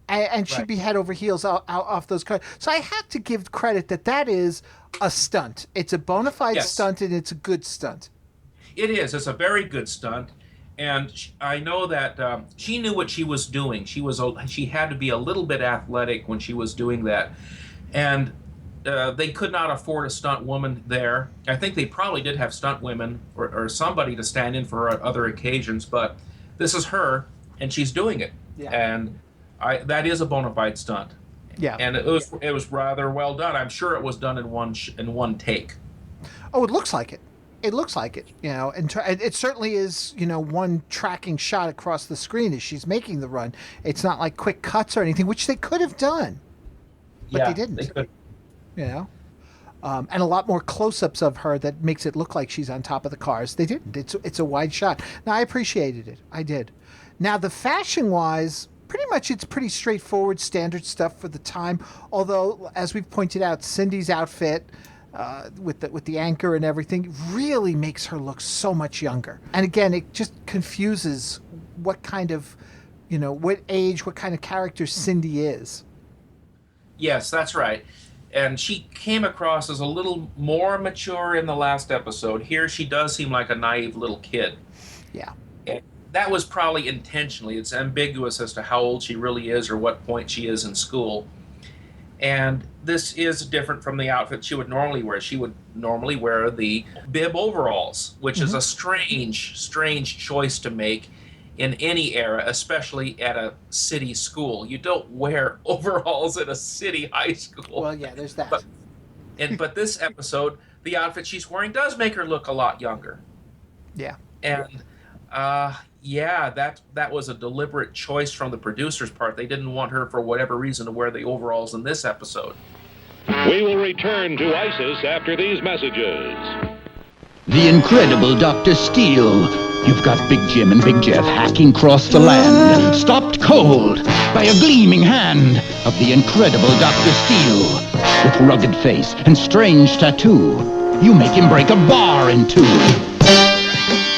and she'd be head over heels off those cars. So I have to give credit that is a stunt. It's a bona fide stunt, and it's a good stunt. It is. It's a very good stunt. And I know that she knew what she was doing. She had to be a little bit athletic when she was doing that. And they could not afford a stunt woman there. I think they probably did have stunt women or somebody to stand in for other occasions, but this is her, and she's doing it. Yeah. And that is a bona fide stunt. Yeah. And it was rather well done. I'm sure it was done in one take. Oh, it looks like it. It looks like it, and it certainly is, one tracking shot across the screen as she's making the run. It's not like quick cuts or anything, which they could have done, but they didn't. They could. and a lot more close-ups of her that makes it look like she's on top of the cars. They didn't. It's a wide shot. Now, I appreciated it. I did. Now, the fashion-wise, pretty much it's pretty straightforward, standard stuff for the time. Although, as we've pointed out, Cindy's outfit with the anchor and everything really makes her look so much younger. And again, it just confuses what kind of, what age, what kind of character Cindy is. Yes, that's right. And she came across as a little more mature in the last episode. Here she does seem like a naive little kid. Yeah. And that was probably intentionally. It's ambiguous as to how old she really is or what point she is in school. And this is different from the outfit she would normally wear. She would normally wear the bib overalls, which is a strange choice to make in any era, especially at a city school. You don't wear overalls at a city high school. Well, yeah, there's that. But this episode, the outfit she's wearing does make her look a lot younger. Yeah. And that was a deliberate choice from the producer's part. They didn't want her, for whatever reason, to wear the overalls in this episode. We will return to ISIS after these messages. The incredible Dr. Steele. You've got Big Jim and Big Jeff hacking across the land, stopped cold by a gleaming hand of the incredible Dr. Steele. With rugged face and strange tattoo, you make him break a bar in two.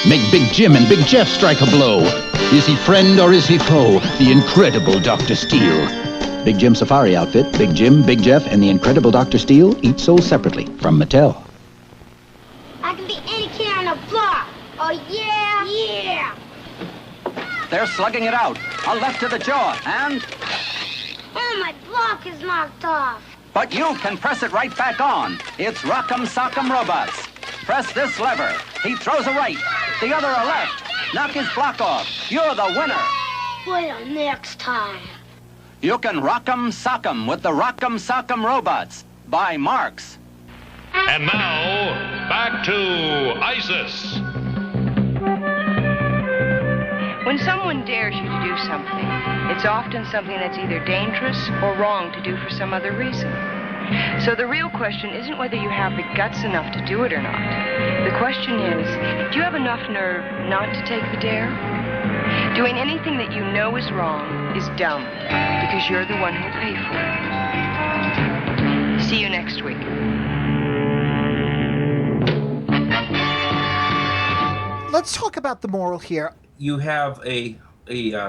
Make Big Jim and Big Jeff strike a blow. Is he friend or is he foe? The incredible Dr. Steele. Big Jim safari outfit, Big Jim, Big Jeff, and the incredible Dr. Steele, each sold separately from Mattel. I can be any kid on the block. Oh, yeah? Yeah! They're slugging it out. A left to the jaw, and... Oh, my block is knocked off. But you can press it right back on. It's Rock'em Sock'em Robots. Press this lever. He throws a right, the other a left. Knock his block off. You're the winner. Wait till next time. You can Rock'em Sock'em with the Rock'em Sock'em Robots by Marx. And now, back to ISIS. When someone dares you to do something, it's often something that's either dangerous or wrong to do for some other reason. So the real question isn't whether you have the guts enough to do it or not. The question is, do you have enough nerve not to take the dare? Doing anything that you know is wrong is dumb, because you're the one who'll pay for it. See you next week. Let's talk about the moral here. You have a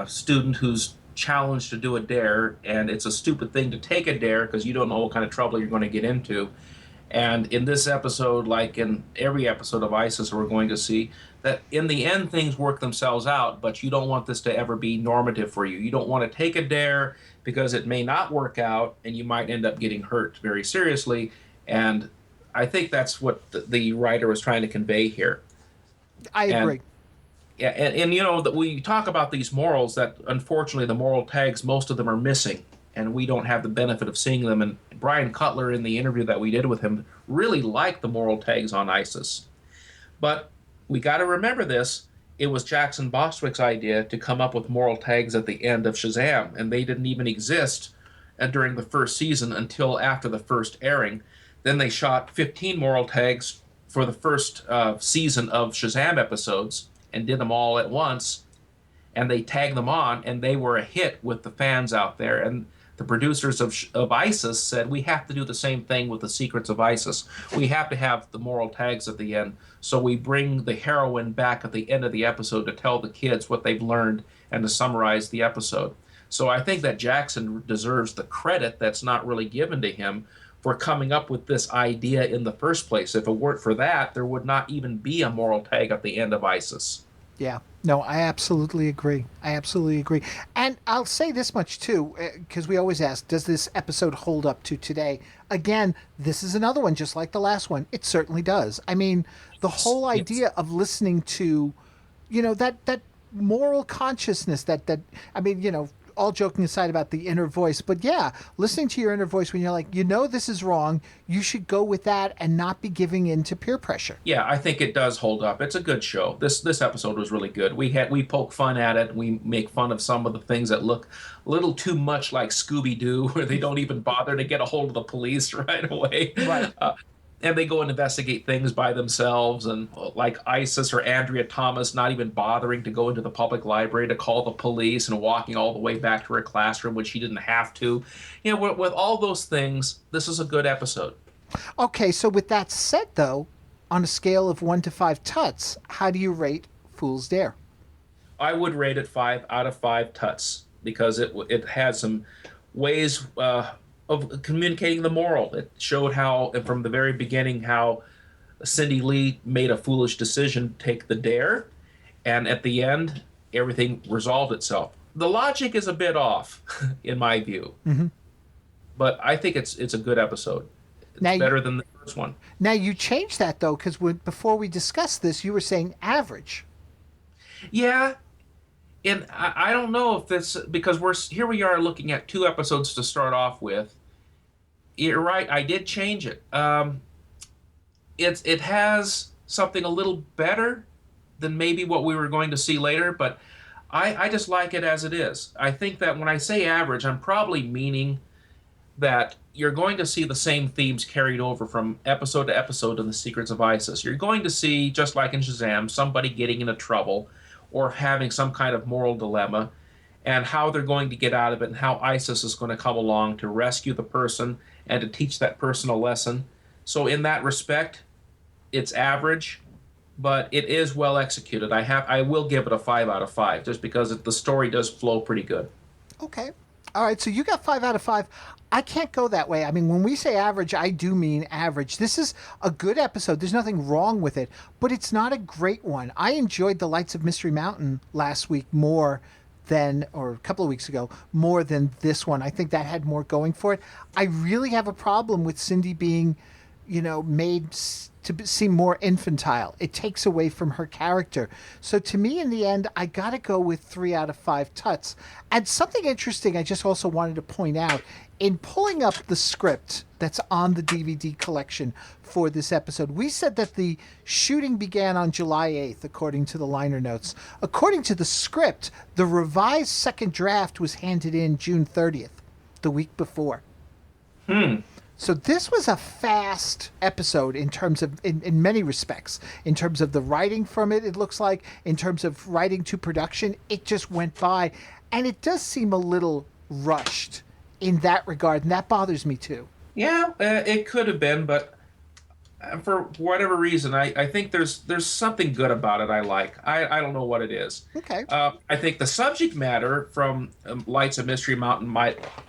student who's challenged to do a dare, and it's a stupid thing to take a dare because you don't know what kind of trouble you're going to get into. And in this episode, like in every episode of ISIS, we're going to see that in the end things work themselves out, but you don't want this to ever be normative for you. You don't want to take a dare because it may not work out and you might end up getting hurt very seriously. And I think that's what the writer was trying to convey here. I agree. Yeah, and that we talk about these morals, that unfortunately the moral tags, most of them are missing, and we don't have the benefit of seeing them. And Brian Cutler, in the interview that we did with him, really liked the moral tags on ISIS. But we got to remember this. It was Jackson Bostwick's idea to come up with moral tags at the end of Shazam, and they didn't even exist during the first season until after the first airing. Then they shot 15 moral tags for the first season of Shazam episodes and did them all at once, and they tagged them on, and they were a hit with the fans out there. And the producers of ISIS said, we have to do the same thing with the Secrets of ISIS. We have to have the moral tags at the end, so we bring the heroine back at the end of the episode to tell the kids what they've learned and to summarize the episode. So I think that Jackson deserves the credit that's not really given to him for coming up with this idea in the first place. If it weren't for that, there would not even be a moral tag at the end of ISIS. Yeah, no, I absolutely agree. And I'll say this much, too, because we always ask, does this episode hold up to today? Again, this is another one, just like the last one. It certainly does. I mean, the whole idea of listening to, that moral consciousness, all joking aside about the inner voice, but yeah, listening to your inner voice when you're like, this is wrong, you should go with that and not be giving in to peer pressure. Yeah, I think it does hold up. It's a good show. This episode was really good. We poke fun at it. We make fun of some of the things that look a little too much like Scooby-Doo, where they don't even bother to get a hold of the police right away. Right. And they go and investigate things by themselves, and like Isis or Andrea Thomas not even bothering to go into the public library to call the police and walking all the way back to her classroom when she didn't have to. With all those things, this is a good episode. Okay, so with that said, though, on a scale of 1 to 5 tuts, how do you rate Fool's Dare? I would rate it 5 out of 5 tuts because it had some ways of communicating the moral. It showed how, from the very beginning, how Cindy Lee made a foolish decision to take the dare, and at the end, everything resolved itself. The logic is a bit off, in my view, but I think it's a good episode. It's better than the first one. Now, you changed that, though, because before we discussed this, you were saying average. Yeah, and I don't know if this, because here we are looking at 2 episodes to start off with. You're right, I did change it. It has something a little better than maybe what we were going to see later, but I just like it as it is. I think that when I say average, I'm probably meaning that you're going to see the same themes carried over from episode to episode in The Secrets of Isis. You're going to see, just like in Shazam, somebody getting into trouble or having some kind of moral dilemma, and how they're going to get out of it, and how Isis is going to come along to rescue the person and to teach that person a lesson. So in that respect, it's average, but it is well executed. I will give it a 5 out of 5, just because the story does flow pretty good. Okay. All right, so you got 5 out of 5. I can't go that way. I mean, when we say average, I do mean average. This is a good episode. There's nothing wrong with it, but it's not a great one. I enjoyed The Lights of Mystery Mountain last week or a couple of weeks ago, more than this one. I think that had more going for it. I really have a problem with Cindy being, made to seem more infantile. It takes away from her character. So to me, in the end, I got to go with 3 out of 5 tuts. And something interesting I just also wanted to point out, in pulling up the script that's on the DVD collection for this episode, we said that the shooting began on July 8th, according to the liner notes. According to the script, the revised second draft was handed in June 30th, the week before. So this was a fast episode in terms of, in many respects, in terms of the writing from it looks like, in terms of writing to production, it just went by. And it does seem a little rushed in that regard, and that bothers me too. Yeah, it could have been, but for whatever reason, I think there's something good about it I like. I don't know what it is. Okay. I think the subject matter from Lights of Mystery Mountain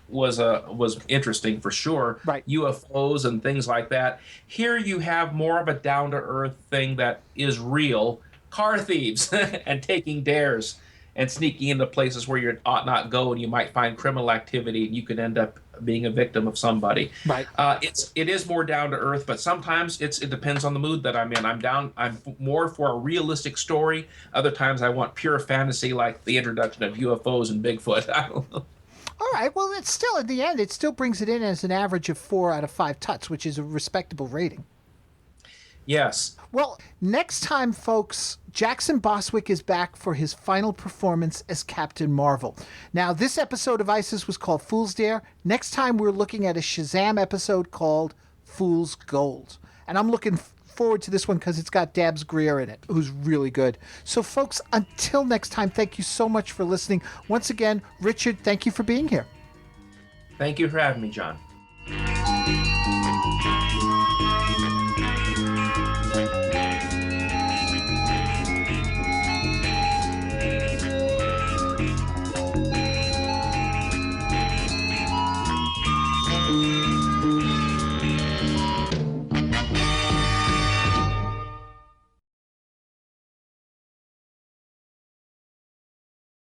was interesting for sure. Right. UFOs and things like that. Here you have more of a down-to-earth thing that is real. Car thieves and taking dares and sneaking into places where you ought not go, and you might find criminal activity, and you could end up being a victim of somebody. Right. It is more down to earth, but sometimes it depends on the mood that I'm in. I'm more for a realistic story. Other times I want pure fantasy, like the introduction of UFOs and Bigfoot. I don't know. All right. Well, it's still, in the end, it still brings it in as an average of 4 out of 5 tuts, which is a respectable rating. Yes. Well, next time, folks, Jackson Boswick is back for his final performance as Captain Marvel. Now, this episode of Isis was called Fool's Dare. Next time, we're looking at a Shazam episode called Fool's Gold. And I'm looking forward to this one because it's got Dabbs Greer in it, who's really good. So, folks, until next time, thank you so much for listening. Once again, Richard, thank you for being here. Thank you for having me, John.